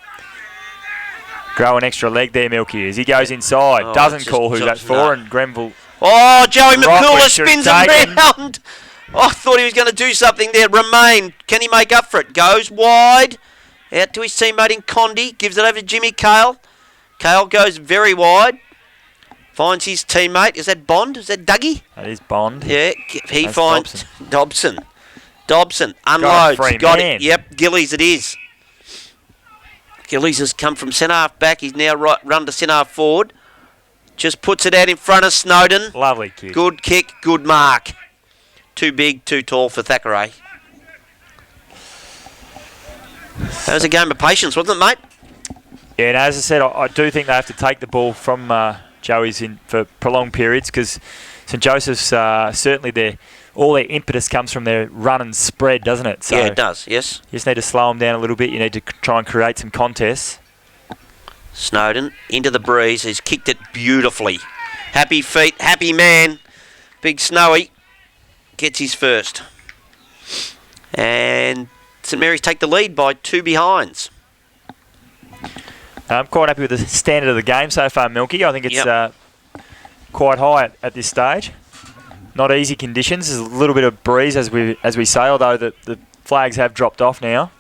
Grow an extra leg there, Milky, as he goes inside. Oh, Doesn't call who that's for, no. and Grenville... Oh, Joey Right, McCullough we should spins have him taken- round. Oh, I thought he was going to do something there. Remain. Can he make up for it? Goes wide. Out to his teammate in Condi. Gives it over to Jimmy Cale. Cale goes very wide. Finds his teammate. Is that Bond? Is that Dougie? That is Bond. Yeah. He That's finds Dobson. Dobson Got a unloads. free Got man. it. Yep. Gillies it is. Gillies has come from centre half back. He's now run to centre half forward. Just puts it out in front of Snowden. Lovely kick. Good kick, good mark. Too big, too tall for Thackeray. That was a game of patience, wasn't it, mate? Yeah, and as I said, I do think they have to take the ball from Joey's in for prolonged periods, because St Joseph's certainly all their impetus comes from their run and spread, doesn't it? So Yeah, it does, yes. you just need to slow them down a little bit. You need to try and create some contests. Snowden into the breeze. He's kicked it beautifully. Happy feet, happy man. Big Snowy gets his first. And St Mary's take the lead by 2 behinds. I'm quite happy with the standard of the game so far, Milky. I think it's quite high at this stage. Not easy conditions. There's a little bit of breeze as we say, although the flags have dropped off now.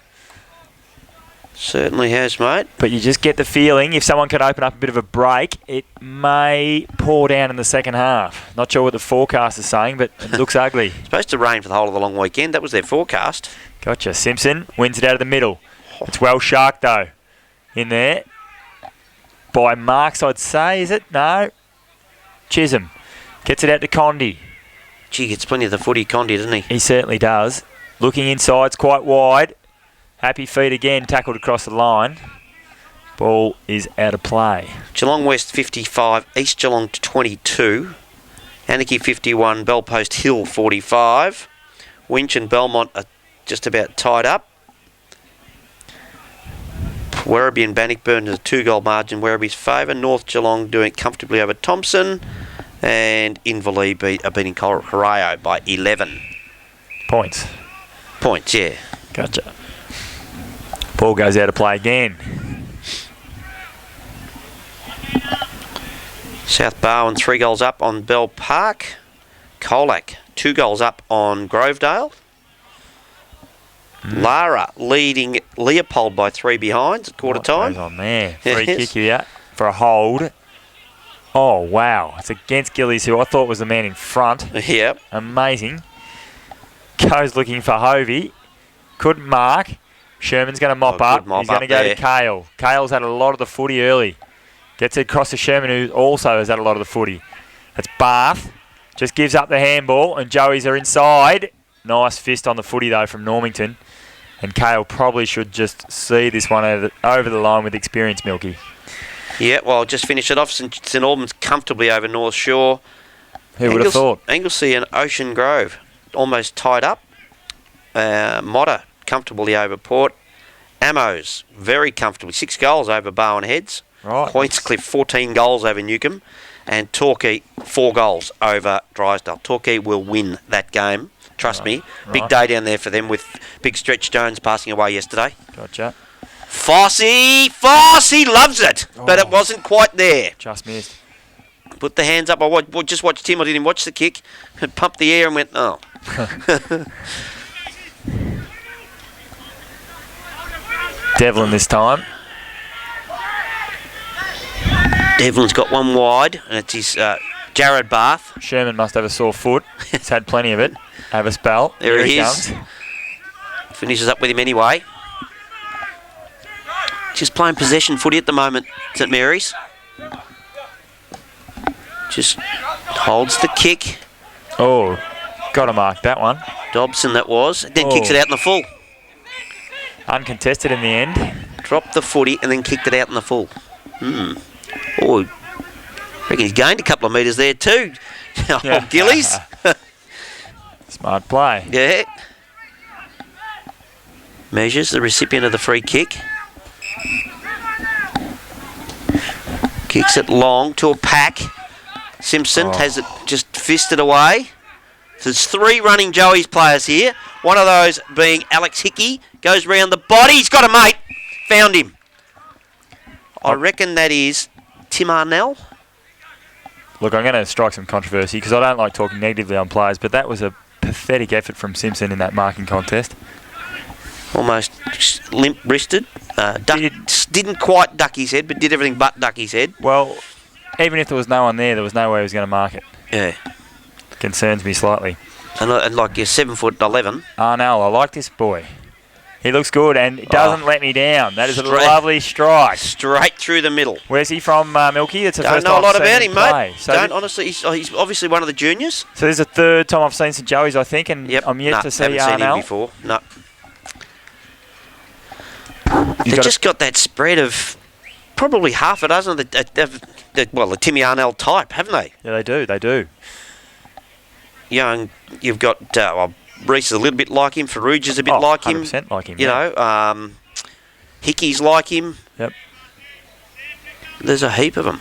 Certainly has, mate. But you just get the feeling if someone can open up a bit of a break, it may pour down in the second half. Not sure what the forecast is saying, but it looks ugly. Supposed to rain for the whole of the long weekend. That was their forecast. Gotcha. Simpson wins it out of the middle. It's well sharked, though, in there. By marks, I'd say, is it? No. Chisholm gets it out to Condi. Gee, gets plenty of the footy, Condi, doesn't he? He certainly does. Looking inside, it's quite wide. Happy feet again, tackled across the line. Ball is out of play. Geelong West 55, East Geelong 22. Anarchy 51, Bellpost Hill 45. Winch and Belmont are just about tied up. Werribee and Bannockburn is a 2-goal margin. Werribee's favour. North Geelong doing it comfortably over Thompson. And Inverleigh are beating Corio by 11 Points. points, yeah. Gotcha. Ball goes out of play again. South Barwon 3 goals up on Bell Park. Colac 2 goals up on Grovedale. Lara leading Leopold by 3 behinds at quarter What time. goes on there? Free Yes. kick here for a hold. Oh, wow. It's against Gillies, who I thought was the man in front. Yep. Amazing. Goes looking for Hovey. Couldn't mark. Sherman's going to mop good up. mop He's going up to go there. to Cale. Cale's had a lot of the footy early. Gets it across to Sherman, who also has had a lot of the footy. That's Bath. Just gives up the handball, and Joey's are inside. Nice fist on the footy, though, from Normington. And Cale probably should just see this one over the line with experience, Milky. Yeah, well, just finish it off. St Albans comfortably over North Shore. Who would have thought? Anglesey and Ocean Grove almost tied up. Motta comfortably over Port. Amos very comfortably 6 goals over Barwon Heads. Right. Pointscliff 14 goals over Newcombe. And Torquay 4 goals over Drysdale. Torquay will win that game. Trust me. Big day down there for them with Big Stretch Jones passing away yesterday. Gotcha. Fossey loves it, but it wasn't quite there. Just missed. Put the hands up. I just watched him. I didn't watch the kick. Pumped the air and went, oh. Devlin this time. Devlin's got one wide, and it's his Jared Bath. Sherman must have a sore foot. He's had plenty of it. Have a spell. There Here he is. comes. Finishes up with him anyway. Just playing possession footy at the moment, St Mary's. Just holds the kick. Oh, got to mark that one. Dobson that was. Then kicks it out in the full. Uncontested in the end. Dropped the footy and then kicked it out in the full. Oh, I reckon he's gained a couple of metres there too. Oh, Gillies. Smart play. Yeah. Measures the recipient of the free kick. Kicks it long to a pack. Simpson has it just fisted away. So there's 3 running Joey's players here. One of those being Alex Hickey. Goes round the body. He's got a mate. Found him. I reckon that is Tim Arnell. Look, I'm going to strike some controversy because I don't like talking negatively on players, but that was a pathetic effort from Simpson in that marking contest. Almost limp-wristed. Didn't quite duck his head, but did everything but duck his head. Well, even if there was no one there was no way he was going to mark it. Yeah. Concerns me slightly. And like you're 7'11". Arnell, I like this boy. He looks good and doesn't let me down. That is a lovely strike. Straight through the middle. Where's he from, Milky? It's the Don't first know a time lot I've about seen him, play. mate. So Don't honestly. He's obviously one of the juniors. So this is the 3rd time I've seen St Joey's, I think, and Yep. I'm yet to see haven't Arnell. seen him before. No. They've just got that spread of probably half a dozen of the Timmy Arnell type, haven't they? Yeah, they do. They do. Young, you've got Reese is a little bit like him. Farouj is a bit like him. 100% like him. You know, Hickey's like him. Yep. There's a heap of them.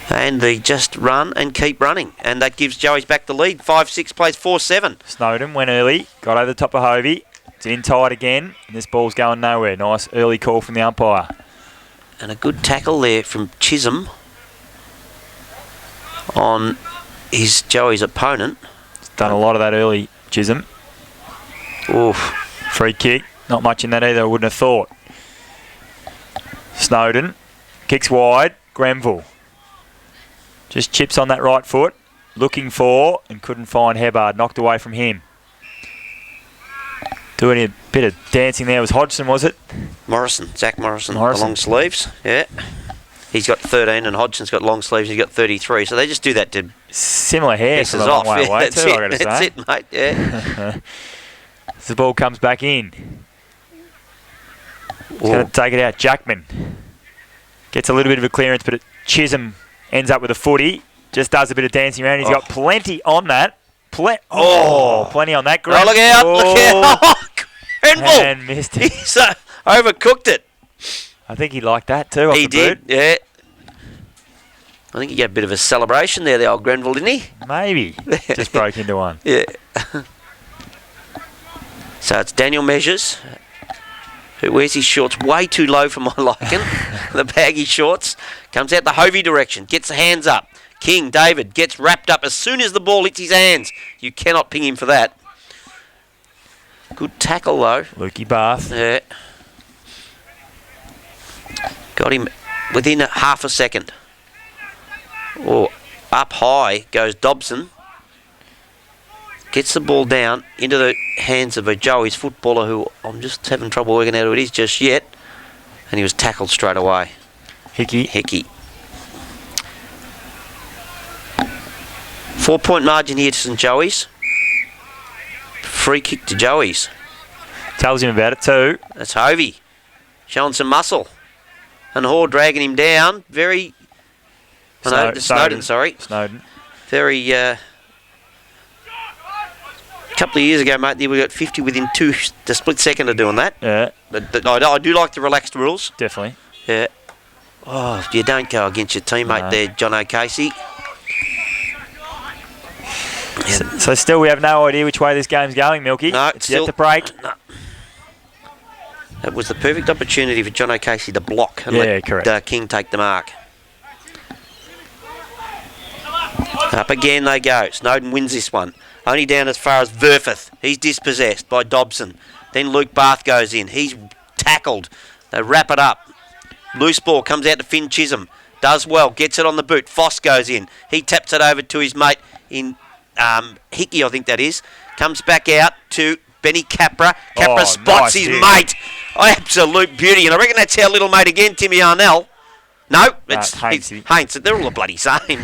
And they just run and keep running. And that gives Joey's back the lead. 5-6 plays 4-7. Snowden went early, got over the top of Hovey. It's in tight again, and this ball's going nowhere. Nice early call from the umpire. And a good tackle there from Chisholm on Joey's opponent. He's done a lot of that early, Chisholm. Oof. Free kick. Not much in that either, I wouldn't have thought. Snowden kicks wide. Grenville just chips on that right foot. Looking for and couldn't find Hebbard. Knocked away from him. Doing a bit of dancing there was Hodgson, was it? Zach Morrison. The long sleeves. Yeah. He's got 13 and Hodgson's got long sleeves. He's got 33. So they just do that to similar hair piss from us a long off. way Yeah, away that's too, it. I gotta That's say. it, mate. Yeah. As the ball comes back in. He's going to take it out. Jackman gets a little bit of a clearance, but Chisholm ends up with a footy. Just does a bit of dancing around. He's got plenty on that. Plenty on that. Oh, look out. Look out. Grenville. And missed it. He's overcooked it. I think he liked that too. He did, yeah. I think he got a bit of a celebration there, the old Grenville, didn't he? Maybe. Just broke into one. Yeah. So it's Daniel Measures, who wears his shorts way too low for my liking. The baggy shorts. Comes out the Hovey direction. Gets the hands up. King, David, gets wrapped up as soon as the ball hits his hands. You cannot ping him for that. Good tackle, though. Lukey Bath. Yeah. Got him within half a second. Up high goes Dobson. Gets the ball down into the hands of a Joey's footballer who I'm just having trouble working out who it is just yet. And he was tackled straight away. Hickey. 4-point margin here to St Joey's. Free kick to Joey's. Tells him about it too. That's Hovey. Showing some muscle. And Hoare dragging him down. Very... Snowden. Very... A couple of years ago, mate, we got 50 within the split second of doing that. Yeah. But I do like the relaxed rules. Definitely. Yeah. Oh, you don't go against your teammate there, John O'Casey. Yeah. So still we have no idea which way this game's going, Milky. No, it's yet to break. No. That was the perfect opportunity for John O'Casey to block and let King take the mark. Up again they go. Snowden wins this one. Only down as far as Verfeth. He's dispossessed by Dobson. Then Luke Bath goes in. He's tackled. They wrap it up. Loose ball comes out to Finn Chisholm. Does well. Gets it on the boot. Foss goes in. He taps it over to his mate in Hickey, I think that is. Comes back out to Benny Capra. Capra spots his mate. Absolute beauty. And I reckon that's our little mate again, Timmy Arnell. No, it's Haynes. They're all the bloody same.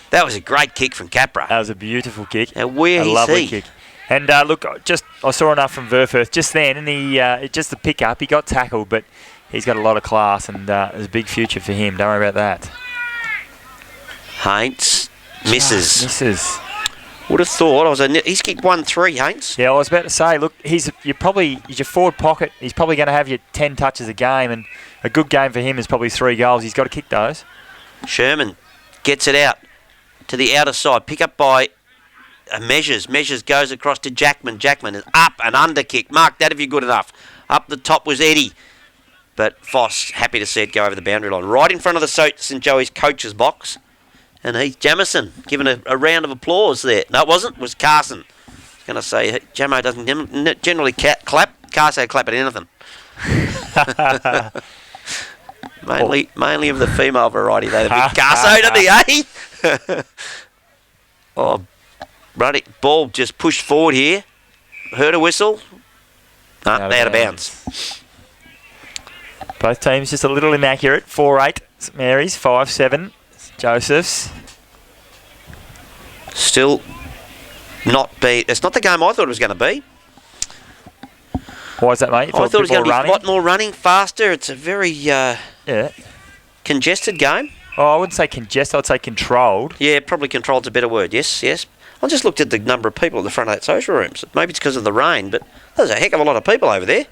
That was a great kick from Capra. That was a beautiful kick. Now, where is lovely he? Kick. And look, I saw enough from Verfurth just then, and just the pick up, he got tackled, but he's got a lot of class, and there's a big future for him. Don't worry about that. Haynes misses. Would have thought. He's kicked 1-3, Haynes. Yeah, I was about to say, look, he's your forward pocket. He's probably going to have you 10 touches a game, and a good game for him is probably 3 goals. He's got to kick those. Sherman gets it out to the outer side. Pick up by Measures. Measures goes across to Jackman. Jackman is up and under kick. Mark that if you're good enough. Up the top was Eddie. But Foss, happy to see it go over the boundary line. Right in front of the St. Joey's coach's box. And Heath Jamison giving a round of applause there. No, it wasn't. It was Carson. I was going to say, Jamo doesn't generally clap. Carson clap at anything. mainly of the female variety, though. Carson, doesn't he, eh? Oh, Ruddy, ball just pushed forward here. Heard a whistle. No, out of bounds. Both teams just a little inaccurate. 4-8, St Mary's. 5-7, Joseph's. Still it's not the game I thought it was going to be. Why is that, mate? I thought it was going to be a lot more running, faster. It's a very congested game. Oh, I wouldn't say congested. I'd say controlled. Yeah, probably controlled's a better word. Yes. I just looked at the number of people at the front of that social rooms. Maybe it's because of the rain, but there's a heck of a lot of people over there.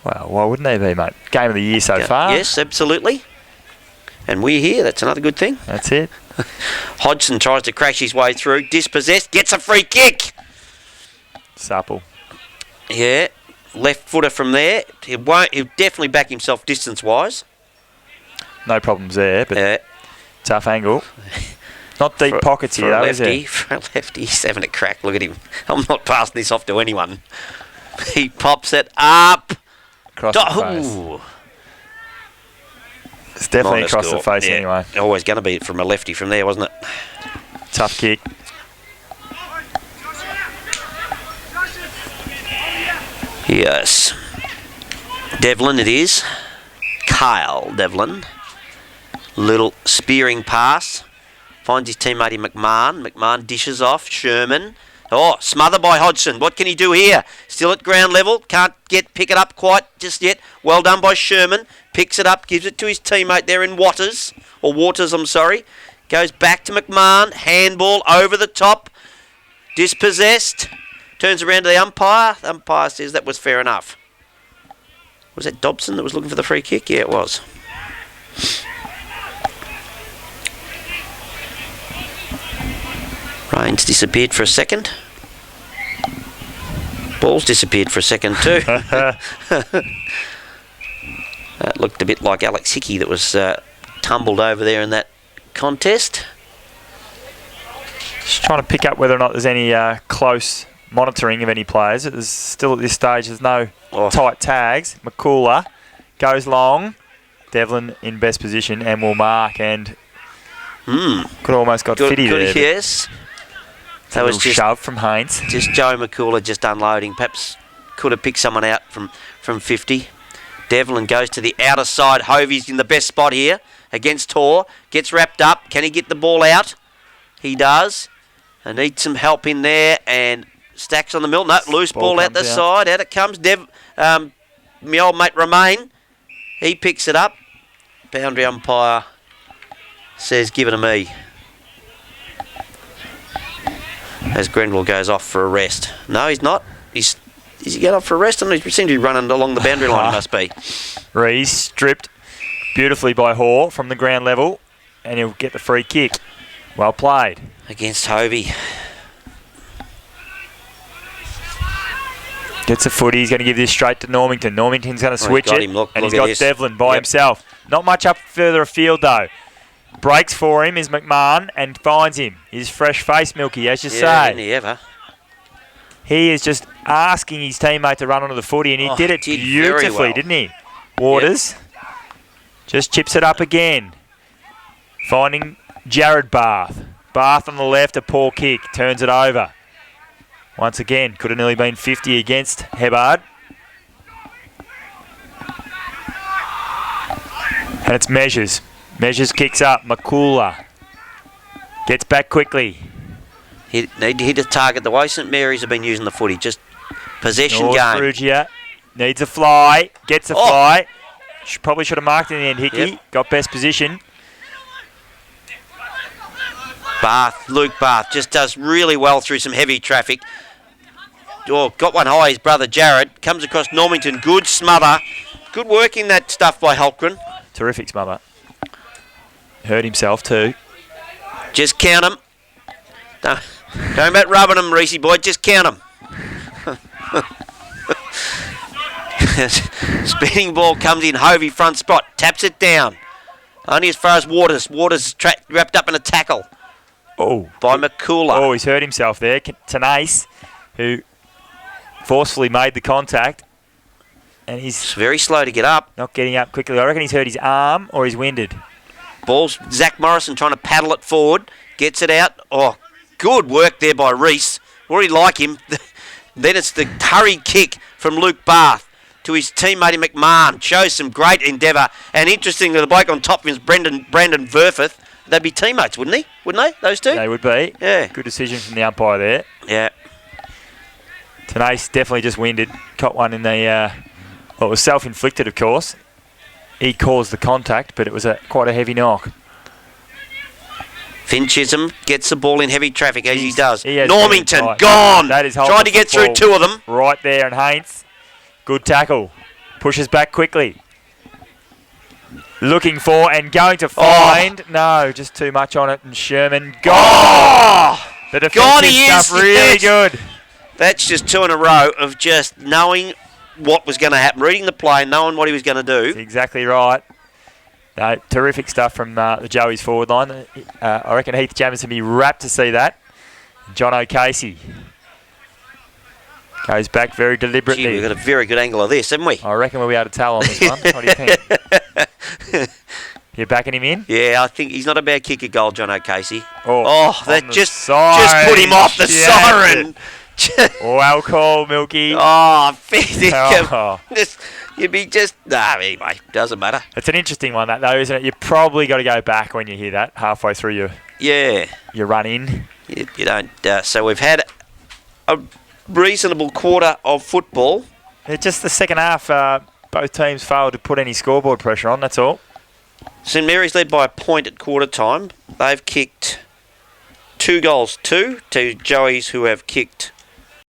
Well, why wouldn't they be, mate? Game of the year so far. Yes, absolutely. And we're here. That's another good thing. That's it. Hodgson tries to crash his way through. Dispossessed. Gets a free kick. Supple. Yeah. Left footer from there. He'll definitely back himself distance-wise. No problems there, but tough angle. Not deep pockets here, though, is it? For a lefty, he's having a crack. Look at him. I'm not passing this off to anyone. He pops it up. Across the face. It's definitely across the face anyway. Always going to be from a lefty from there, wasn't it? Tough kick. Yes. Devlin it is. Kyle Devlin. Little spearing pass. Finds his teammate in McMahon. McMahon dishes off. Sherman. Oh, smothered by Hodgson. What can he do here? Still at ground level. Can't pick it up quite just yet. Well done by Sherman. Picks it up. Gives it to his teammate there in Waters. I'm sorry. Goes back to McMahon. Handball over the top. Dispossessed. Turns around to the umpire. The umpire says that was fair enough. Was that Dobson that was looking for the free kick? Yeah, it was. Rain's disappeared for a second. Ball's disappeared for a second too. That looked a bit like Alex Hickey that was tumbled over there in that contest. Just trying to pick up whether or not there's any close monitoring of any players. There's still at this stage, there's no tight tags. McCooler goes long. Devlin in best position and will mark and could almost got fitty there. Yes. That was just shove from Haynes. Just Joe McCooler just unloading. Perhaps could have picked someone out from 50. Devlin goes to the outer side. Hovey's in the best spot here against Tor. Gets wrapped up. Can he get the ball out? He does. I need some help in there. And Stacks on the middle. No, loose ball out the side. Out it comes. My old mate Romain. He picks it up. Boundary umpire says, give it to me. As Grenville goes off for a rest. No, he's not. Is he going off for a rest? He seems to be running along the boundary line, he must be. Rees stripped beautifully by Hoare from the ground level, and he'll get the free kick. Well played. Against Hovey. Gets a footy. He's going to give this straight to Normington. Normington's going to switch it, and he's got Devlin by himself. Not much up further afield, though. Breaks for him is McMahon and finds him. His fresh face, Milky, as you say. Isn't he ever? He is just asking his teammate to run onto the footy, and he did it beautifully, didn't he? Waters just chips it up again. Finding Jared Bath. Bath on the left, a poor kick. Turns it over. Once again, could have nearly been 50 against Hebbard. And it's Measures. Measures kicks up. McCooler gets back quickly. He need to hit a target the way St Mary's have been using the footy. Just possession game. Perugia needs a fly. Gets a fly. Probably should have marked in the end, Hickey. Got best position. Luke Bath just does really well through some heavy traffic. Oh, got one high, his brother Jared. Comes across Normington. Good smother. Good work in that stuff by Holgren. Terrific smother. Hurt himself too. Just count them. Don't about rubbing them, Reese boy. Just count them. Spinning ball comes in. Hovey front spot. Taps it down. Only as far as Waters. Waters wrapped up in a tackle. Oh. By McCooler. Oh, he's hurt himself there. Tenace, who forcefully made the contact. And he's very slow to get up. Not getting up quickly. I reckon he's hurt his arm or he's winded. Ball's Zach Morrison trying to paddle it forward. Gets it out. Oh, good work there by Reese. Already like him. Then it's the hurried kick from Luke Bath to his teammate McMahon. Shows some great endeavour. And interestingly, the bloke on top of him is Brandon Verfeth. They'd be teammates, wouldn't he? Wouldn't they, those two? They would be. Yeah. Good decision from the umpire there. Yeah. Tenace definitely just winded. Caught one in the... Well, it was self-inflicted, of course. He caused the contact, but it was quite a heavy knock. Finn Chisholm gets the ball in heavy traffic, as he does. Normington, gone. That is tried to get through two of them. Right there, and Haynes, good tackle. Pushes back quickly. Looking for and going to find. No, just too much on it, and Sherman gone. The defensive stuff really good. That's just two in a row of just knowing what was going to happen, reading the play, knowing what he was going to do. That's exactly right. No, terrific stuff from the Joey's forward line. I reckon Heath Jamison will be rapt to see that. John O'Casey goes back very deliberately. Gee, we've got a very good angle of this, haven't we? I reckon we'll be able to tell on this one. What do you think? You're backing him in? Yeah, I think he's not a bad kicker goal, John O'Casey. Oh, that just put him off the siren. Well called, Milky. You'd be just... anyway, doesn't matter. It's an interesting one, that, though, isn't it? You probably got to go back when you hear that, halfway through your run in. You don't... so we've had a reasonable quarter of football. Just the second half, both teams failed to put any scoreboard pressure on, that's all. St Mary's led by a point at quarter time. They've kicked 2 goals, 2 to Joey's, who have kicked